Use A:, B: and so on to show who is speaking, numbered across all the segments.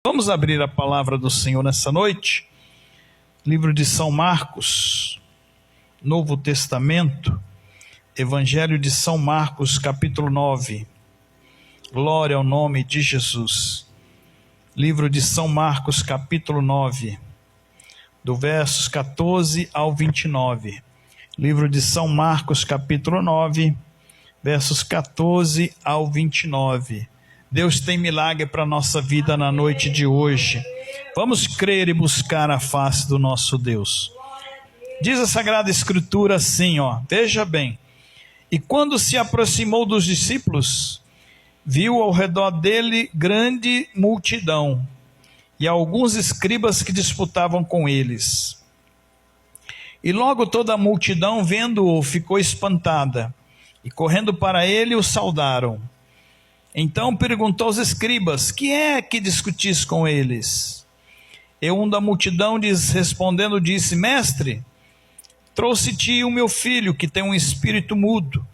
A: Vamos abrir a palavra do Senhor nessa noite, livro de São Marcos, Novo Testamento, Evangelho de São Marcos, capítulo 9, glória ao nome de Jesus. Livro de São Marcos, capítulo 9, do versos 14 ao 29. Livro de São Marcos, capítulo 9, versos 14 ao 29. Deus tem milagre para a nossa vida na noite de hoje. Vamos crer e buscar a face do nosso Deus. Diz a Sagrada Escritura assim, veja bem. E quando se aproximou dos discípulos, viu ao redor dele grande multidão e alguns escribas que disputavam com eles. E logo toda a multidão, vendo-o, ficou espantada, e correndo para ele o saudaram. Então perguntou aos escribas: que é que discutis com eles? E um da multidão respondendo disse: Mestre, trouxe-te o meu filho, que tem um espírito mudo.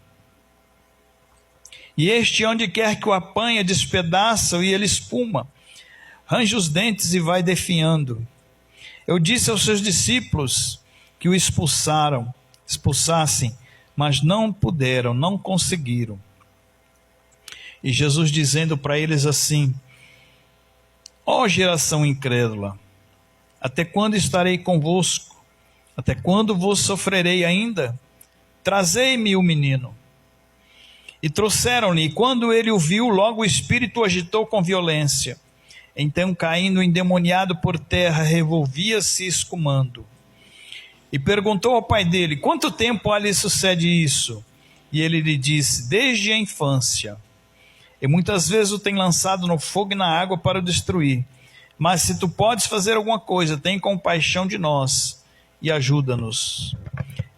A: E este, onde quer que o apanha, despedaça e ele espuma, range os dentes e vai definhando. Eu disse aos seus discípulos que o expulsassem, mas não puderam, não conseguiram. E Jesus dizendo para eles assim: ó geração incrédula, até quando estarei convosco? Até quando vos sofrerei ainda? Trazei-me o menino. E trouxeram-lhe, e quando ele o viu, logo o espírito o agitou com violência. Então, caindo endemoniado por terra, revolvia-se escumando. E perguntou ao pai dele: quanto tempo lhe sucede isso? E ele lhe disse: desde a infância. E muitas vezes o tem lançado no fogo e na água para o destruir. Mas se tu podes fazer alguma coisa, tem compaixão de nós e ajuda-nos.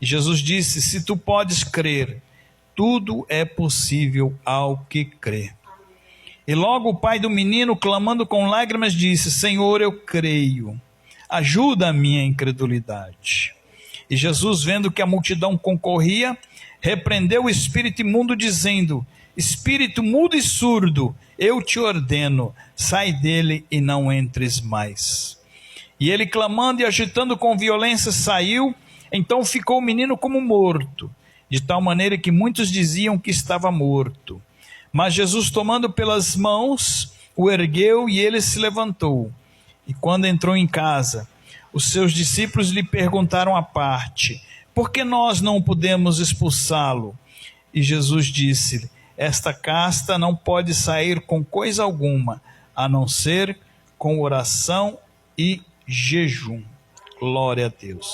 A: E Jesus disse: se tu podes crer, tudo é possível ao que crê. E logo o pai do menino, clamando com lágrimas, disse: Senhor, eu creio, ajuda a minha incredulidade. E Jesus, vendo que a multidão concorria, repreendeu o espírito imundo, dizendo: espírito mudo e surdo, eu te ordeno, sai dele e não entres mais. E ele, clamando e agitando com violência, saiu. Então ficou o menino como morto, de tal maneira que muitos diziam que estava morto. Mas Jesus, tomando pelas mãos, o ergueu e ele se levantou. E quando entrou em casa, os seus discípulos lhe perguntaram à parte: por que nós não pudemos expulsá-lo? E Jesus disse-lhe: esta casta não pode sair com coisa alguma, a não ser com oração e jejum. Glória a Deus.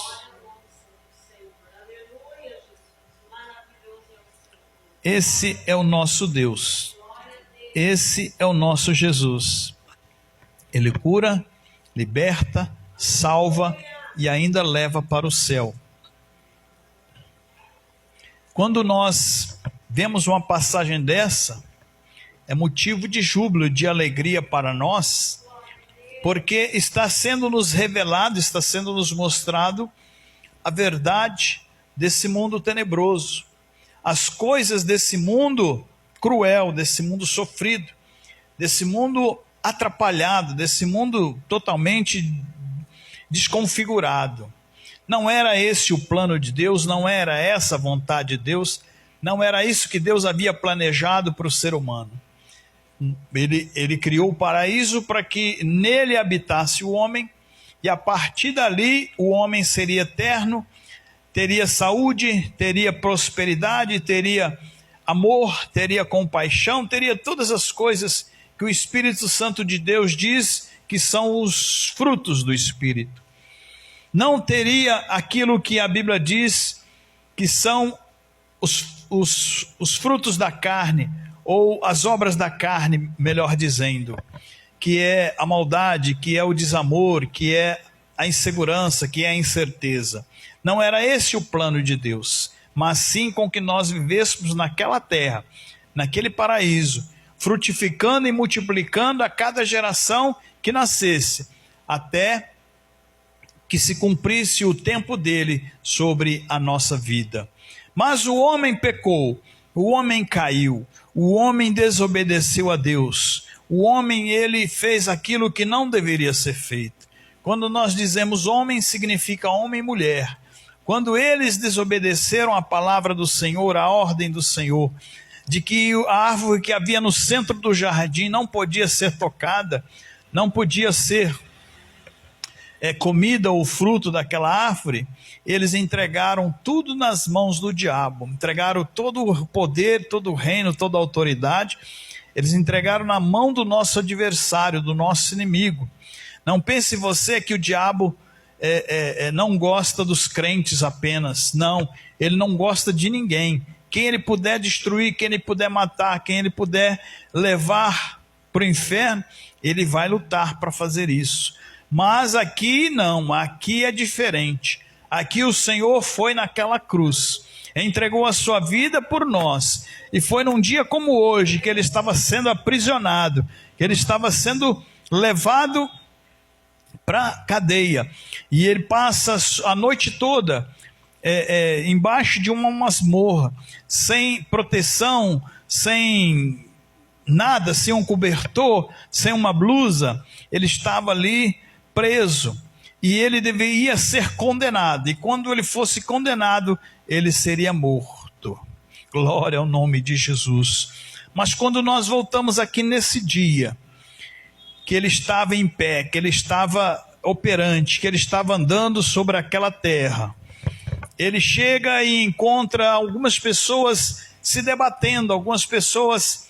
A: Esse é o nosso Deus. Esse é o nosso Jesus. Ele cura, liberta, salva e ainda leva para o céu. Quando nós vemos uma passagem dessa, é motivo de júbilo, de alegria para nós, porque está sendo nos revelado, está sendo nos mostrado a verdade desse mundo tenebroso, as coisas desse mundo cruel, desse mundo sofrido, desse mundo atrapalhado, desse mundo totalmente desconfigurado. Não era esse o plano de Deus, não era essa a vontade de Deus, não era isso que Deus havia planejado para o ser humano. Ele criou o paraíso para que nele habitasse o homem, e a partir dali o homem seria eterno, teria saúde, teria prosperidade, teria amor, teria compaixão, teria todas as coisas que o Espírito Santo de Deus diz que são os frutos do Espírito. Não teria aquilo que a Bíblia diz que são os frutos da carne, ou as obras da carne, melhor dizendo, que é a maldade, que é o desamor, que é a insegurança, que é a incerteza. Não era esse o plano de Deus, mas sim com que nós vivêssemos naquela terra, naquele paraíso, frutificando e multiplicando a cada geração que nascesse, até que se cumprisse o tempo dele sobre a nossa vida. Mas o homem pecou, o homem caiu, o homem desobedeceu a Deus, o homem ele fez aquilo que não deveria ser feito. Quando nós dizemos homem, significa homem e mulher. Quando eles desobedeceram a palavra do Senhor, a ordem do Senhor, de que a árvore que havia no centro do jardim não podia ser tocada, não podia ser comida ou fruto daquela árvore, eles entregaram tudo nas mãos do diabo, entregaram todo o poder, todo o reino, toda a autoridade, eles entregaram na mão do nosso adversário, do nosso inimigo. Não pense você que o diabo não gosta dos crentes apenas, não, ele não gosta de ninguém. Quem ele puder destruir, quem ele puder matar, quem ele puder levar para o inferno, ele vai lutar para fazer isso. Mas aqui não, aqui é diferente. Aqui o Senhor foi naquela cruz, entregou a sua vida por nós, e foi num dia como hoje, que ele estava sendo aprisionado, que ele estava sendo levado para a cadeia, e ele passa a noite toda embaixo de uma masmorra, sem proteção, sem nada, sem um cobertor, sem uma blusa. Ele estava ali preso, e ele deveria ser condenado, e quando ele fosse condenado, ele seria morto. Glória ao nome de Jesus. Mas quando nós voltamos aqui nesse dia, que ele estava em pé, que ele estava operante, que ele estava andando sobre aquela terra, ele chega e encontra algumas pessoas se debatendo, algumas pessoas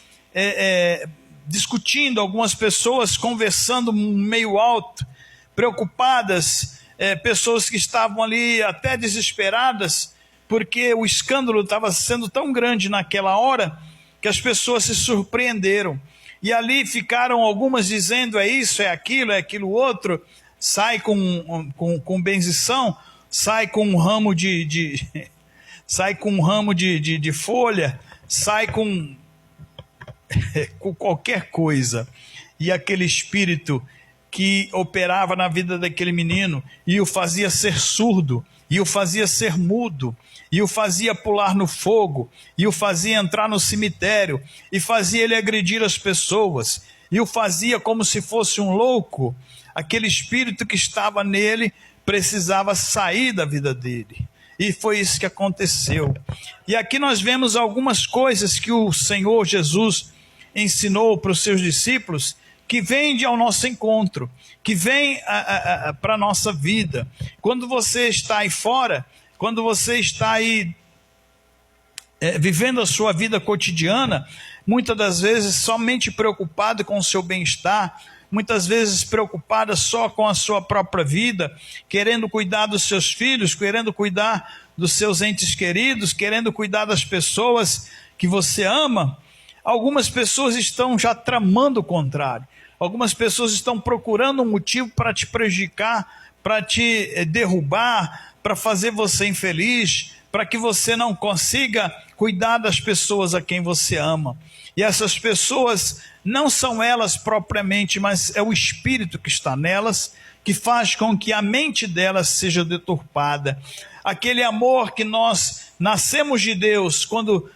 A: discutindo, algumas pessoas conversando meio alto, preocupadas, pessoas que estavam ali até desesperadas, porque o escândalo estava sendo tão grande naquela hora, que as pessoas se surpreenderam, e ali ficaram algumas dizendo, é isso, é aquilo outro, sai com benzição, sai com um ramo sai com um ramo de folha, sai com qualquer coisa, e aquele espírito que operava na vida daquele menino, e o fazia ser surdo, e o fazia ser mudo, e o fazia pular no fogo, e o fazia entrar no cemitério, e fazia ele agredir as pessoas, e o fazia como se fosse um louco. Aquele espírito que estava nele precisava sair da vida dele, e foi isso que aconteceu. E aqui nós vemos algumas coisas que o Senhor Jesus ensinou para os seus discípulos, que vem ao nosso encontro, que vem para a nossa vida. Quando você está aí fora, quando você está aí vivendo a sua vida cotidiana, muitas das vezes somente preocupado com o seu bem-estar, muitas vezes preocupada só com a sua própria vida, querendo cuidar dos seus filhos, querendo cuidar dos seus entes queridos, querendo cuidar das pessoas que você ama. Algumas pessoas estão já tramando o contrário. Algumas pessoas estão procurando um motivo para te prejudicar, para te derrubar, para fazer você infeliz, para que você não consiga cuidar das pessoas a quem você ama. E essas pessoas não são elas propriamente, mas é o Espírito que está nelas, que faz com que a mente delas seja deturpada. Aquele amor que nós nascemos de Deus, quando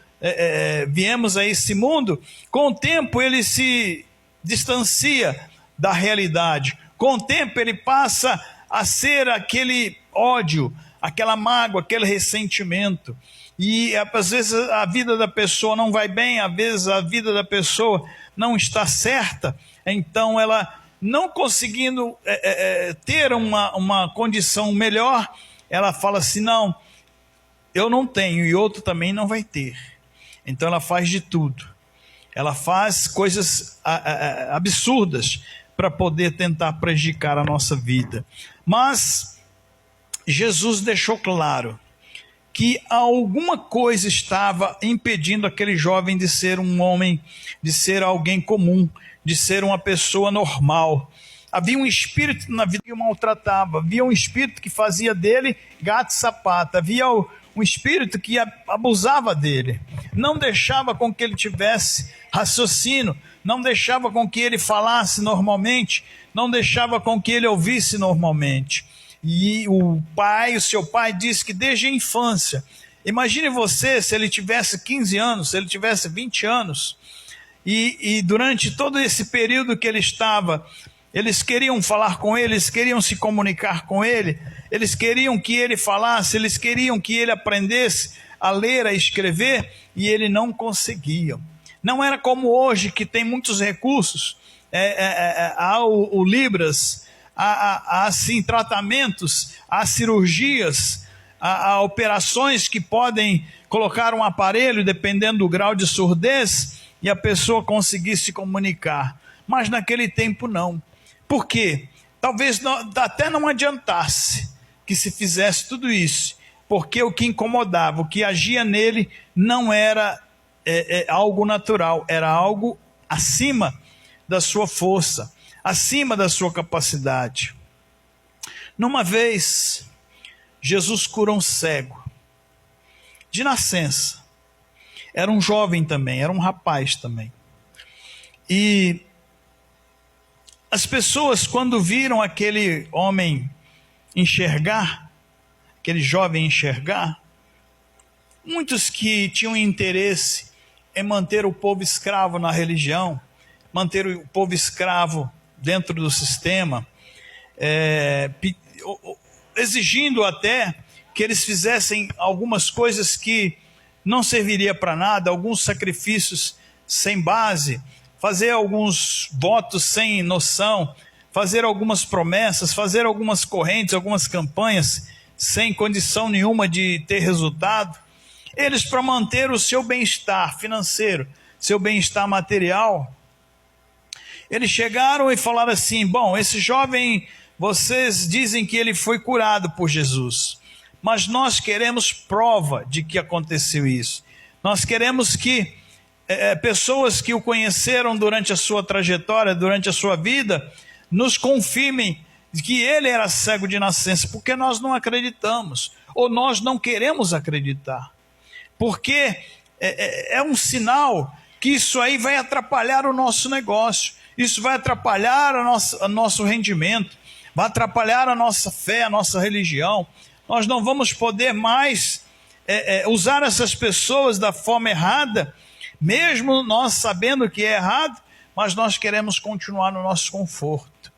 A: viemos a esse mundo, com o tempo ele se distancia da realidade. Com o tempo ele passa a ser aquele ódio, aquela mágoa, aquele ressentimento. E às vezes a vida da pessoa não vai bem, às vezes a vida da pessoa não está certa, então ela não conseguindo ter uma condição melhor, ela fala assim, não, eu não tenho e outro também não vai ter. Então ela faz de tudo, ela faz coisas absurdas para poder tentar prejudicar a nossa vida. Mas Jesus deixou claro que alguma coisa estava impedindo aquele jovem de ser um homem, de ser alguém comum, de ser uma pessoa normal. Havia um espírito na vida que o maltratava, havia um espírito que fazia dele gato e sapato, havia um espírito que abusava dele, não deixava com que ele tivesse raciocínio, não deixava com que ele falasse normalmente, não deixava com que ele ouvisse normalmente. E o seu pai disse que desde a infância, imagine você se ele tivesse 15 anos, se ele tivesse 20 anos, e durante todo esse período que ele estava, eles queriam falar com ele, eles queriam se comunicar com ele, eles queriam que ele falasse, eles queriam que ele aprendesse a ler, a escrever, e ele não conseguia. Não era como hoje, que tem muitos recursos, há o Libras, há assim, tratamentos, há cirurgias, há operações que podem colocar um aparelho, dependendo do grau de surdez, e a pessoa conseguir se comunicar. Mas naquele tempo não. Por quê? Talvez até não adiantasse que se fizesse tudo isso, porque o que incomodava, o que agia nele não era algo natural, era algo acima da sua força, acima da sua capacidade. Numa vez, Jesus curou um cego, de nascença. Era um jovem também, era um rapaz também. E as pessoas, quando viram aquele homem enxergar, aquele jovem enxergar, muitos que tinham interesse em manter o povo escravo na religião, manter o povo escravo dentro do sistema, exigindo até que eles fizessem algumas coisas que não serviria para nada, alguns sacrifícios sem base, fazer alguns votos sem noção, fazer algumas promessas, fazer algumas correntes, algumas campanhas sem condição nenhuma de ter resultado. Eles, para manter o seu bem-estar financeiro, seu bem-estar material, eles chegaram e falaram assim: bom, esse jovem, vocês dizem que ele foi curado por Jesus, mas nós queremos prova de que aconteceu isso. Nós queremos que pessoas que o conheceram durante a sua trajetória, durante a sua vida, nos confirmem que ele era cego de nascença, porque nós não acreditamos, ou nós não queremos acreditar, porque é um sinal que isso aí vai atrapalhar o nosso negócio, isso vai atrapalhar o nosso rendimento, vai atrapalhar a nossa fé, a nossa religião. Nós não vamos poder mais usar essas pessoas da forma errada, mesmo nós sabendo que é errado, mas nós queremos continuar no nosso conforto.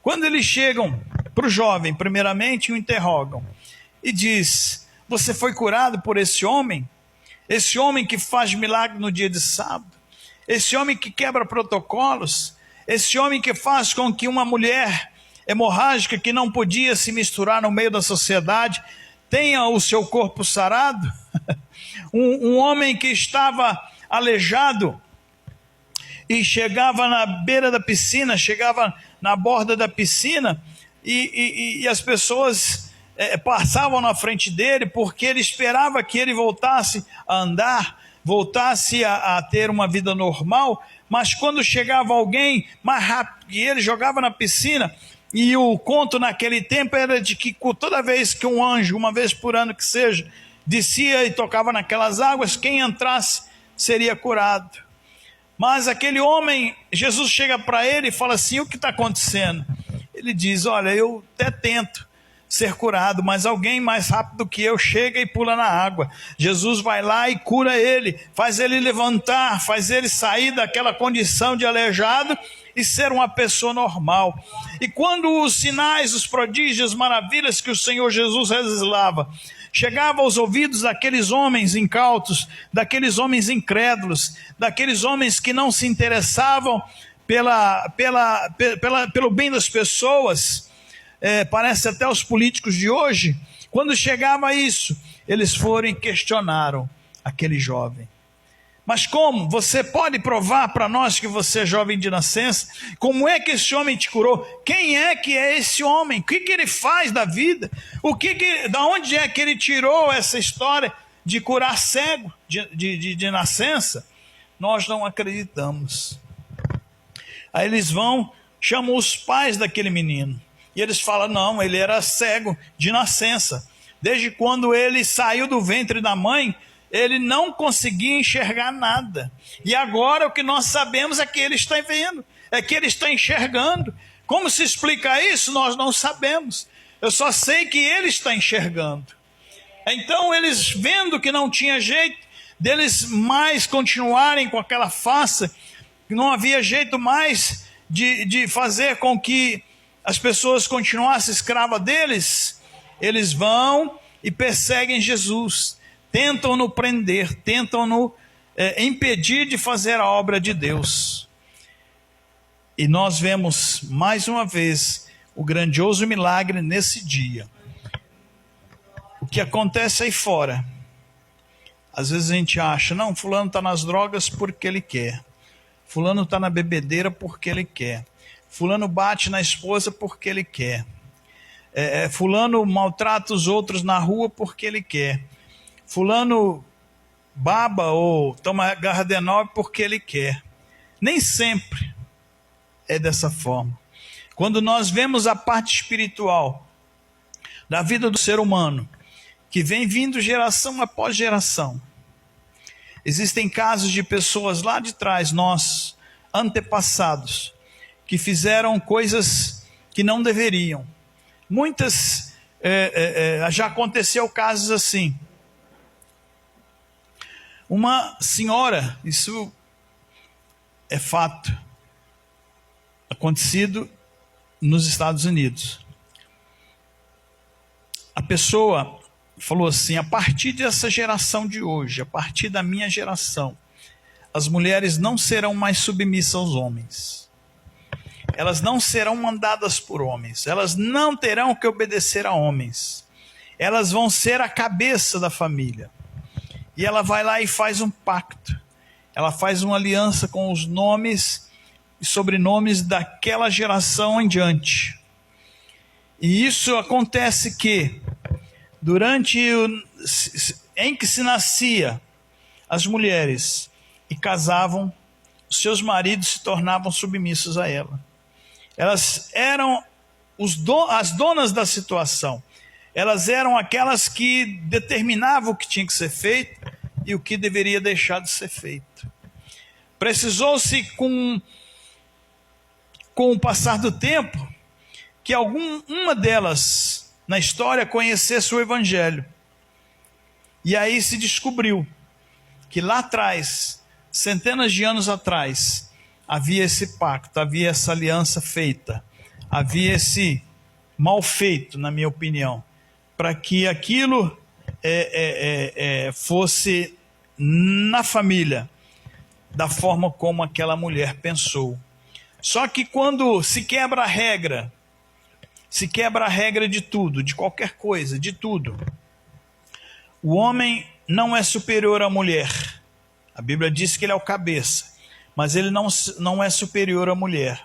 A: Quando eles chegam para o jovem, primeiramente o interrogam e diz: você foi curado por esse homem? Esse homem que faz milagre no dia de sábado? Esse homem que quebra protocolos? Esse homem que faz com que uma mulher hemorrágica que não podia se misturar no meio da sociedade tenha o seu corpo sarado? Um homem que estava aleijado e chegava na beira da piscina, chegava na borda da piscina e as pessoas passavam na frente dele porque ele esperava que ele voltasse a andar, voltasse a ter uma vida normal, mas quando chegava alguém mais rápido que ele, jogava na piscina. E o conto naquele tempo era de que toda vez que um anjo, uma vez por ano que seja, descia e tocava naquelas águas, quem entrasse seria curado. Mas aquele homem, Jesus chega para ele e fala assim: o que está acontecendo? Ele diz: olha, eu até tento ser curado, mas alguém mais rápido que eu chega e pula na água. Jesus vai lá e cura ele, faz ele levantar, faz ele sair daquela condição de aleijado e ser uma pessoa normal. E quando os sinais, os prodígios, as maravilhas que o Senhor Jesus realizava chegava aos ouvidos daqueles homens incautos, daqueles homens incrédulos, daqueles homens que não se interessavam pelo bem das pessoas, parece até os políticos de hoje, quando chegava isso, eles foram e questionaram aquele jovem. Mas como? Você pode provar para nós que você é jovem de nascença? Como é que esse homem te curou? Quem é que é esse homem? O que ele faz da vida? Da onde é que ele tirou essa história de curar cego de nascença? Nós não acreditamos. Aí eles vão, chamam os pais daquele menino. E eles falam: não, ele era cego de nascença. Desde quando ele saiu do ventre da mãe, ele não conseguia enxergar nada. E agora o que nós sabemos é que ele está vendo, é que ele está enxergando. Como se explica isso? Nós não sabemos. Eu só sei que ele está enxergando. Então eles, vendo que não tinha jeito deles mais continuarem com aquela farsa, não havia jeito mais de fazer com que as pessoas continuassem escravas deles, eles vão e perseguem Jesus, tentam-no prender, tentam-no impedir de fazer a obra de Deus. E nós vemos mais uma vez o grandioso milagre nesse dia. O que acontece aí fora, às vezes a gente acha, não, fulano está nas drogas porque ele quer, fulano está na bebedeira porque ele quer, fulano bate na esposa porque ele quer, fulano maltrata os outros na rua porque ele quer, fulano baba ou toma Gardenol porque ele quer. Nem sempre é dessa forma. Quando nós vemos a parte espiritual da vida do ser humano, que vem vindo geração após geração, existem casos de pessoas lá de trás, nossos antepassados, que fizeram coisas que não deveriam. Muitas, já aconteceu casos assim. Uma senhora, isso é fato, acontecido nos Estados Unidos. A pessoa falou assim, a partir dessa geração de hoje, a partir da minha geração, as mulheres não serão mais submissas aos homens. Elas não serão mandadas por homens. Elas não terão que obedecer a homens. Elas vão ser a cabeça da família. E ela vai lá e faz um pacto. Ela faz uma aliança com os nomes e sobrenomes daquela geração em diante. E isso acontece que, em que se nascia as mulheres e casavam, seus maridos se tornavam submissos a ela. Elas eram as donas da situação. Elas eram aquelas que determinavam o que tinha que ser feito e o que deveria deixar de ser feito. Precisou-se, com o passar do tempo, que uma delas na história conhecesse o Evangelho. E aí se descobriu que lá atrás, centenas de anos atrás, havia esse pacto, havia essa aliança feita, havia esse mal feito, na minha opinião, para que aquilo fosse na família, da forma como aquela mulher pensou. Só que quando se quebra a regra de tudo, de qualquer coisa, de tudo, o homem não é superior à mulher. A Bíblia diz que ele é o cabeça, mas ele não é superior à mulher.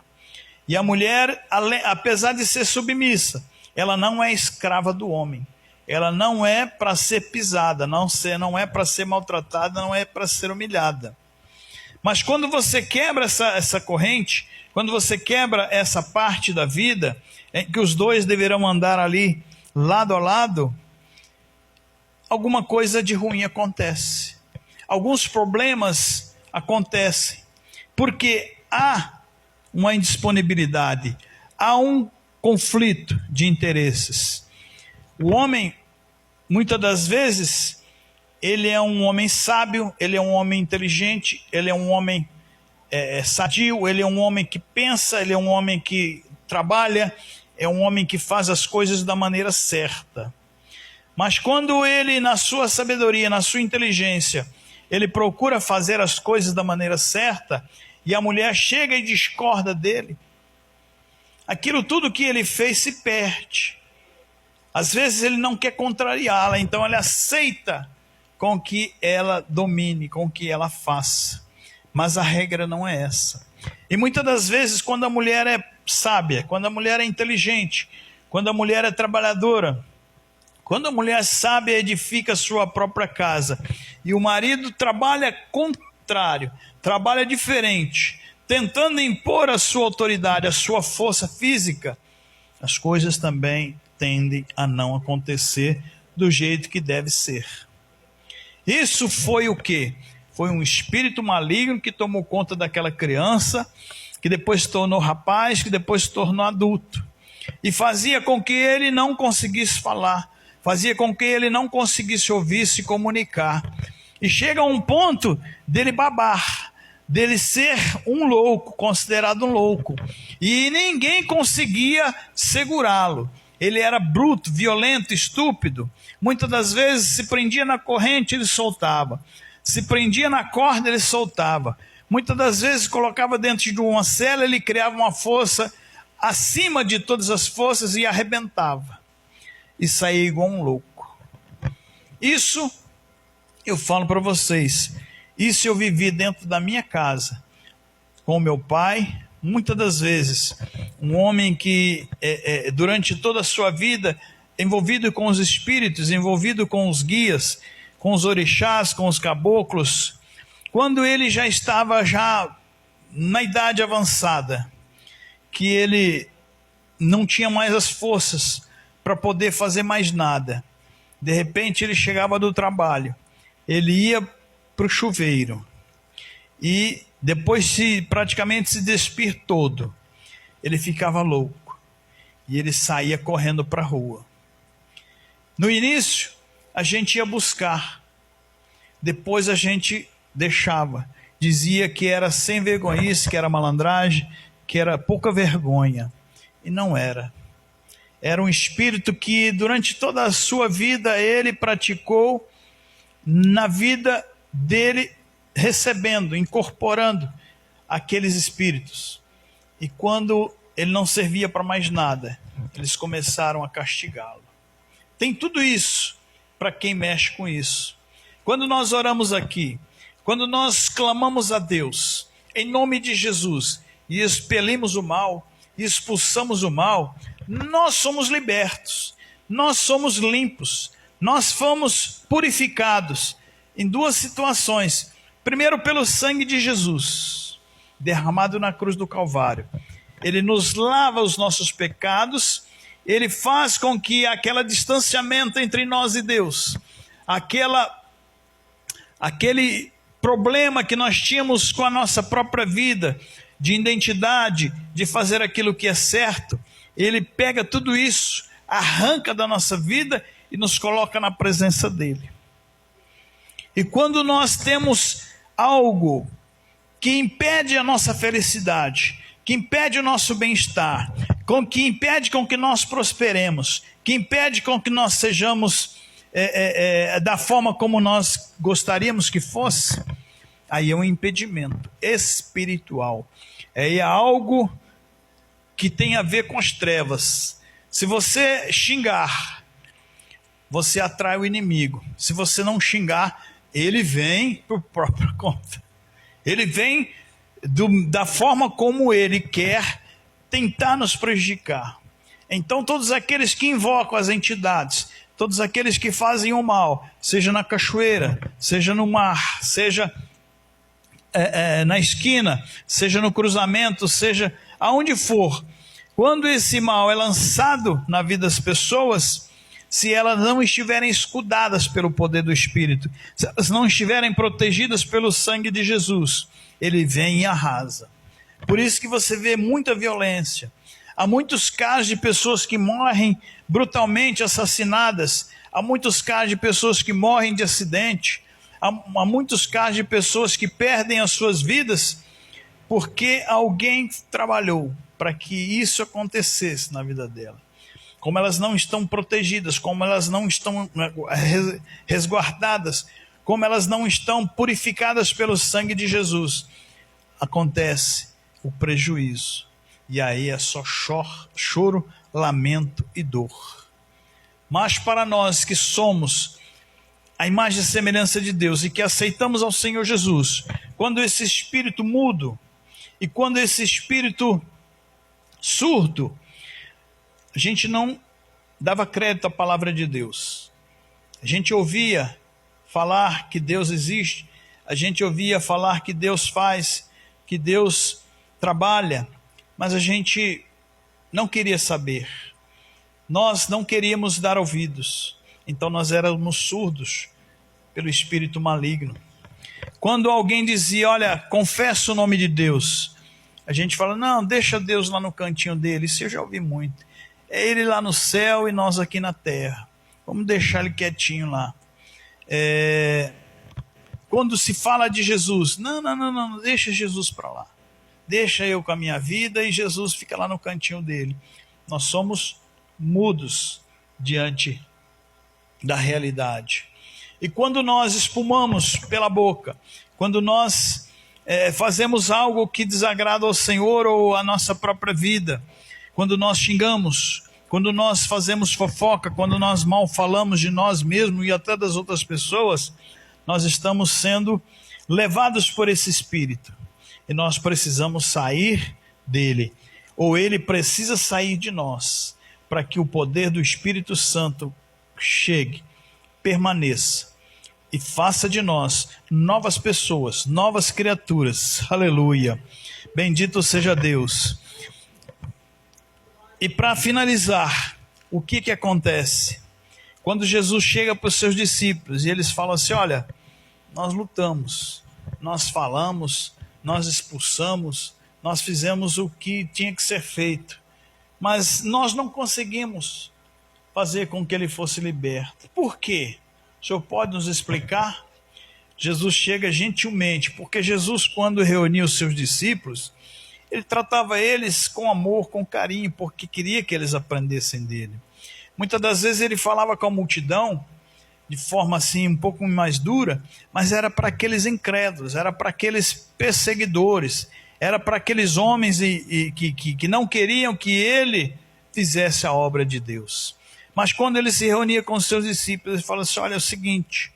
A: E a mulher, apesar de ser submissa, ela não é escrava do homem. Ela não é para ser pisada, não é para ser maltratada, não é para ser humilhada. Mas quando você quebra essa corrente, quando você quebra essa parte da vida, em que os dois deverão andar ali, lado a lado, alguma coisa de ruim acontece. Alguns problemas acontecem, porque há uma indisponibilidade, há um conflito de interesses. O homem, muitas das vezes, ele é um homem sábio, ele é um homem inteligente, ele é um homem sadio, ele é um homem que pensa, ele é um homem que trabalha, é um homem que faz as coisas da maneira certa. Mas quando ele, na sua sabedoria, na sua inteligência, ele procura fazer as coisas da maneira certa, e a mulher chega e discorda dele, aquilo tudo que ele fez se perde. Às vezes ele não quer contrariá-la, então ele aceita com que ela domine, com que ela faça. Mas a regra não é essa. E muitas das vezes, quando a mulher é sábia, quando a mulher é inteligente, quando a mulher é trabalhadora, quando a mulher sábia edifica a sua própria casa, e o marido trabalha contrário, trabalha diferente, tentando impor a sua autoridade, a sua força física, as coisas também tendem a não acontecer do jeito que deve ser. Isso foi o quê? Foi um espírito maligno que tomou conta daquela criança, que depois se tornou rapaz, que depois se tornou adulto, e fazia com que ele não conseguisse falar, fazia com que ele não conseguisse ouvir, se comunicar. E chega a um ponto dele babar, dele ser um louco, considerado um louco. E ninguém conseguia segurá-lo. Ele era bruto, violento, estúpido. Muitas das vezes se prendia na corrente, ele soltava. Se prendia na corda, ele soltava. Muitas das vezes colocava dentro de uma cela, ele criava uma força acima de todas as forças e arrebentava. E saía igual um louco. Isso eu falo para vocês. Isso eu vivi dentro da minha casa, com o meu pai. Muitas das vezes, um homem que durante toda a sua vida, envolvido com os espíritos, envolvido com os guias, com os orixás, com os caboclos, quando ele já estava na idade avançada, que ele não tinha mais as forças para poder fazer mais nada, de repente ele chegava do trabalho, ele ia para o chuveiro e depois praticamente se despir todo, ele ficava louco e ele saía correndo para a rua. No início a gente ia buscar, depois a gente deixava, dizia que era sem vergonhice, que era malandragem, que era pouca vergonha, e não era. Era um espírito que durante toda a sua vida ele praticou na vida dele, recebendo, incorporando aqueles espíritos. E quando ele não servia para mais nada, eles começaram a castigá-lo. Tem tudo isso para quem mexe com isso. Quando nós oramos aqui, quando nós clamamos a Deus, em nome de Jesus, e expelimos o mal, e expulsamos o mal, nós somos libertos, nós somos limpos, nós fomos purificados em duas situações. Primeiro, pelo sangue de Jesus, derramado na cruz do Calvário. Ele nos lava os nossos pecados, ele faz com que aquele distanciamento entre nós e Deus, aquele problema que nós tínhamos com a nossa própria vida, de identidade, de fazer aquilo que é certo, ele pega tudo isso, arranca da nossa vida e nos coloca na presença dele. E quando nós temos algo que impede a nossa felicidade, que impede o nosso bem-estar, que impede com que nós prosperemos, que impede com que nós sejamos da forma como nós gostaríamos que fosse, aí é um impedimento espiritual, é algo que tem a ver com as trevas. Se você xingar, você atrai o inimigo. Se você não xingar, ele vem por própria conta. Ele vem da forma como ele quer tentar nos prejudicar. Então todos aqueles que invocam as entidades, todos aqueles que fazem o mal, seja na cachoeira, seja no mar, seja na esquina, seja no cruzamento, seja aonde for, quando esse mal é lançado na vida das pessoas, se elas não estiverem escudadas pelo poder do Espírito, se elas não estiverem protegidas pelo sangue de Jesus, ele vem e arrasa. Por isso que você vê muita violência. Há muitos casos de pessoas que morrem brutalmente assassinadas, há muitos casos de pessoas que morrem de acidente, há muitos casos de pessoas que perdem as suas vidas porque alguém trabalhou para que isso acontecesse na vida dela. Como elas não estão protegidas, como elas não estão resguardadas, como elas não estão purificadas pelo sangue de Jesus, acontece o prejuízo. E aí é só choro, lamento e dor. Mas para nós que somos a imagem e semelhança de Deus e que aceitamos ao Senhor Jesus, quando esse espírito mudo e quando esse espírito surdo, a gente não dava crédito à palavra de Deus. A gente ouvia falar que Deus existe, a gente ouvia falar que Deus faz, que Deus trabalha, mas a gente não queria saber. Nós não queríamos dar ouvidos. Então nós éramos surdos pelo espírito maligno. Quando alguém dizia, olha, confessa o nome de Deus, a gente fala, não, deixa Deus lá no cantinho dele. Isso eu já ouvi muito. É ele lá no céu e nós aqui na terra. Vamos deixar ele quietinho lá. quando se fala de Jesus, não, deixa Jesus para lá. Deixa eu com a minha vida e Jesus fica lá no cantinho dele. Nós somos mudos diante da realidade. E quando nós espumamos pela boca, quando nós fazemos algo que desagrada ao Senhor ou à nossa própria vida, quando nós xingamos, quando nós fazemos fofoca, quando nós mal falamos de nós mesmos e até das outras pessoas, nós estamos sendo levados por esse espírito. E nós precisamos sair dele, ou ele precisa sair de nós, para que o poder do Espírito Santo chegue, permaneça e faça de nós novas pessoas, novas criaturas. Aleluia. Bendito seja Deus. E para finalizar, o que acontece? Quando Jesus chega para os seus discípulos e eles falam assim: olha, nós lutamos, nós falamos, nós expulsamos, nós fizemos o que tinha que ser feito, mas nós não conseguimos fazer com que ele fosse liberto. Por quê? O senhor pode nos explicar? Jesus chega gentilmente, porque Jesus, quando reunia os seus discípulos, ele tratava eles com amor, com carinho, porque queria que eles aprendessem dele. Muitas das vezes ele falava com a multidão de forma assim um pouco mais dura, mas era para aqueles incrédulos, era para aqueles perseguidores, era para aqueles homens que não queriam que ele fizesse a obra de Deus. Mas quando ele se reunia com os seus discípulos, ele falava assim: olha, é o seguinte,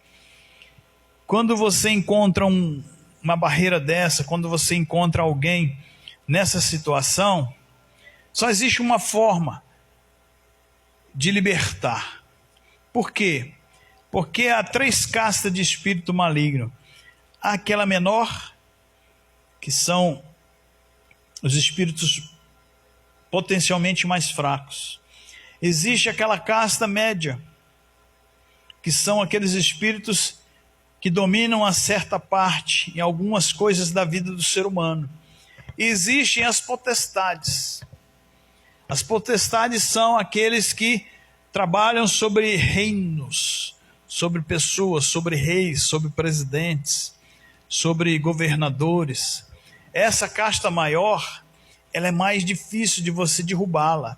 A: quando você encontra uma barreira dessa, quando você encontra alguém nessa situação, só existe uma forma de libertar. Por quê? Porque há 3 castas de espírito maligno. Há aquela menor, que são os espíritos potencialmente mais fracos. Existe aquela casta média, que são aqueles espíritos que dominam a certa parte em algumas coisas da vida do ser humano. E existem as potestades. As potestades são aqueles que trabalham sobre reinos, sobre pessoas, sobre reis, sobre presidentes, sobre governadores. Essa casta maior, ela é mais difícil de você derrubá-la.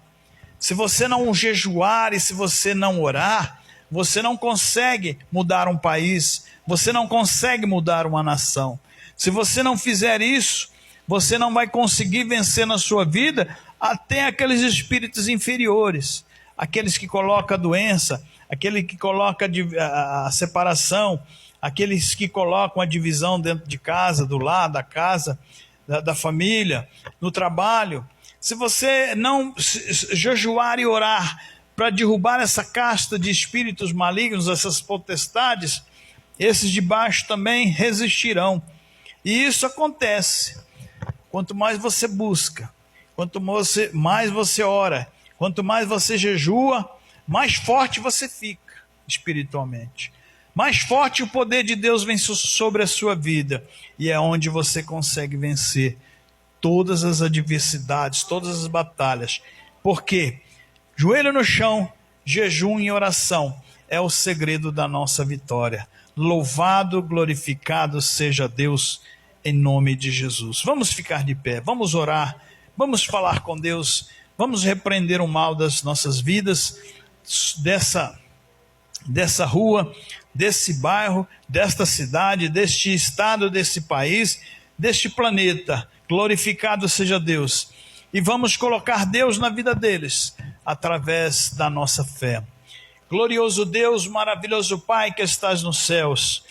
A: Se você não jejuar e se você não orar, você não consegue mudar um país, você não consegue mudar uma nação. Se você não fizer isso, você não vai conseguir vencer na sua vida até aqueles espíritos inferiores, aqueles que colocam a doença, aquele que coloca a separação, aqueles que colocam a divisão dentro de casa, do lar, da casa, da família, no trabalho. Se você não jejuar e orar para derrubar essa casta de espíritos malignos, essas potestades, esses de baixo também resistirão. E isso acontece. Quanto mais você busca, quanto mais você ora, quanto mais você jejua, mais forte você fica espiritualmente. Mais forte o poder de Deus vem sobre a sua vida. E é onde você consegue vencer todas as adversidades, todas as batalhas. Porque joelho no chão, jejum e oração é o segredo da nossa vitória. Louvado, glorificado seja Deus em nome de Jesus. Vamos ficar de pé, vamos orar, vamos falar com Deus, vamos repreender o mal das nossas vidas, dessa rua, desse bairro, desta cidade, deste estado, desse país, deste planeta. Glorificado seja Deus. E vamos colocar Deus na vida deles, através da nossa fé. Glorioso Deus, maravilhoso Pai que estás nos céus,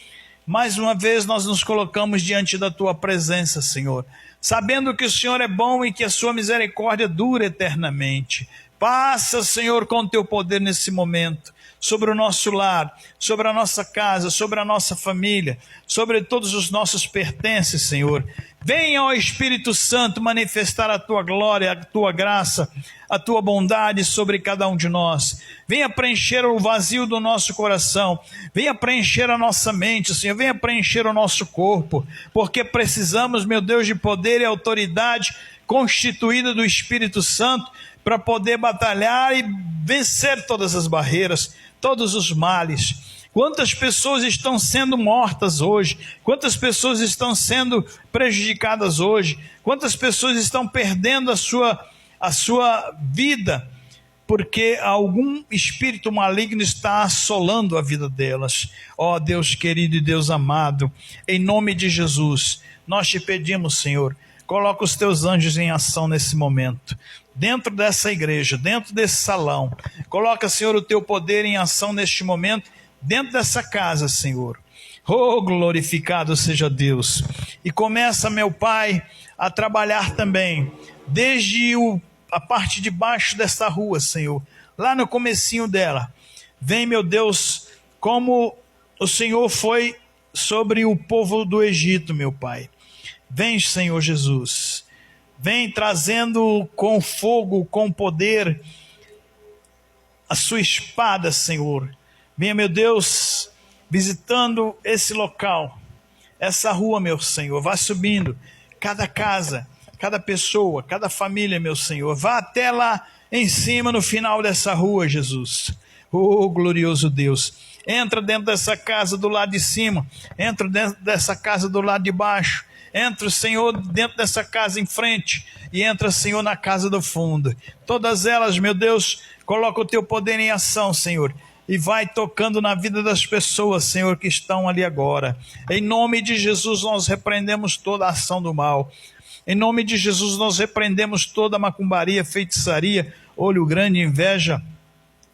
A: mais uma vez nós nos colocamos diante da Tua presença, Senhor, sabendo que o Senhor é bom e que a Sua misericórdia dura eternamente. Passa, Senhor, com o Teu poder nesse momento, sobre o nosso lar, sobre a nossa casa, sobre a nossa família, sobre todos os nossos pertences, Senhor. Venha, ó Espírito Santo, manifestar a Tua glória, a Tua graça, a Tua bondade sobre cada um de nós. Venha preencher o vazio do nosso coração, venha preencher a nossa mente, Senhor, venha preencher o nosso corpo, porque precisamos, meu Deus, de poder e autoridade constituída do Espírito Santo, para poder batalhar e vencer todas as barreiras, todos os males. Quantas pessoas estão sendo mortas hoje? Quantas pessoas estão sendo prejudicadas hoje? Quantas pessoas estão perdendo a sua vida porque algum espírito maligno está assolando a vida delas? Ó Deus querido e Deus amado, em nome de Jesus, nós te pedimos, Senhor, coloca os teus anjos em ação nesse momento, dentro dessa igreja, dentro desse salão. Coloca, Senhor, o teu poder em ação neste momento, dentro dessa casa, Senhor. Oh, glorificado seja Deus. E começa, meu Pai, a trabalhar também, desde a parte de baixo desta rua, Senhor, lá no comecinho dela. Vem, meu Deus, como o Senhor foi sobre o povo do Egito, meu Pai. Vem, Senhor Jesus. Vem trazendo com fogo, com poder, a sua espada, Senhor. Venha, meu Deus, visitando esse local, essa rua, meu Senhor. Vá subindo cada casa, cada pessoa, cada família, meu Senhor. Vá até lá em cima, no final dessa rua, Jesus. Oh, glorioso Deus. Entra dentro dessa casa do lado de cima. Entra dentro dessa casa do lado de baixo. Entra, Senhor, dentro dessa casa em frente. E entra, Senhor, na casa do fundo. Todas elas, meu Deus, coloca o teu poder em ação, Senhor. E vai tocando na vida das pessoas, Senhor, que estão ali agora. Em nome de Jesus, nós repreendemos toda a ação do mal. Em nome de Jesus, nós repreendemos toda a macumbaria, feitiçaria, olho grande, inveja.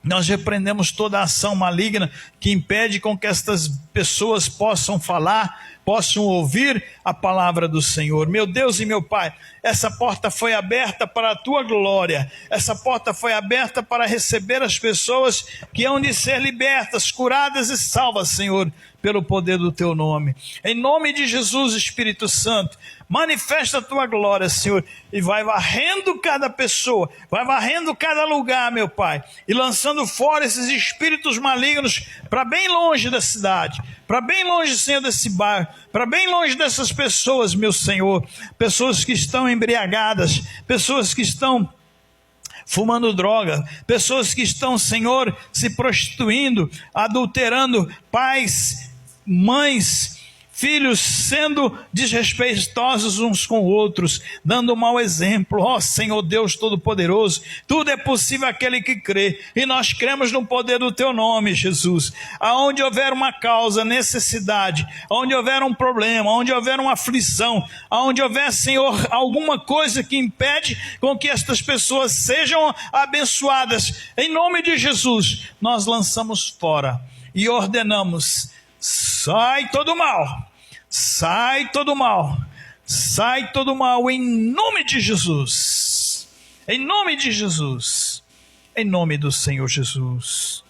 A: Nós repreendemos toda a ação maligna que impede com que estas pessoas possam falar, possam ouvir a palavra do Senhor. Meu Deus e meu Pai, essa porta foi aberta para a tua glória. Essa porta foi aberta para receber as pessoas que hão de ser libertas, curadas e salvas, Senhor, pelo poder do teu nome. Em nome de Jesus, Espírito Santo, manifesta a tua glória, Senhor, e vai varrendo cada pessoa, vai varrendo cada lugar, meu Pai, e lançando fora esses espíritos malignos para bem longe da cidade, para bem longe, Senhor, desse bairro, para bem longe dessas pessoas, meu Senhor, pessoas que estão embriagadas, pessoas que estão fumando droga, pessoas que estão, Senhor, se prostituindo, adulterando, pais, mães, filhos sendo desrespeitosos uns com outros, dando um mau exemplo. Ó Senhor Deus Todo-Poderoso, tudo é possível àquele que crê, e nós cremos no poder do teu nome, Jesus. Aonde houver uma causa, necessidade, onde houver um problema, onde houver uma aflição, aonde houver, Senhor, alguma coisa que impede com que estas pessoas sejam abençoadas, em nome de Jesus, nós lançamos fora e ordenamos: sai todo mal, sai todo mal, sai todo mal, em nome de Jesus, em nome de Jesus, em nome do Senhor Jesus.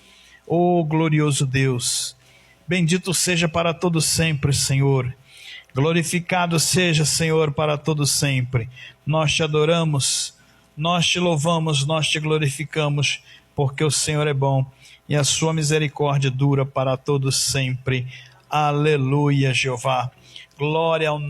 A: Oh glorioso Deus, bendito seja para todo sempre, Senhor, glorificado seja, Senhor, para todo sempre. Nós te adoramos, nós te louvamos, nós te glorificamos, porque o Senhor é bom e a sua misericórdia dura para todos sempre. Aleluia, Jeová. Glória ao nome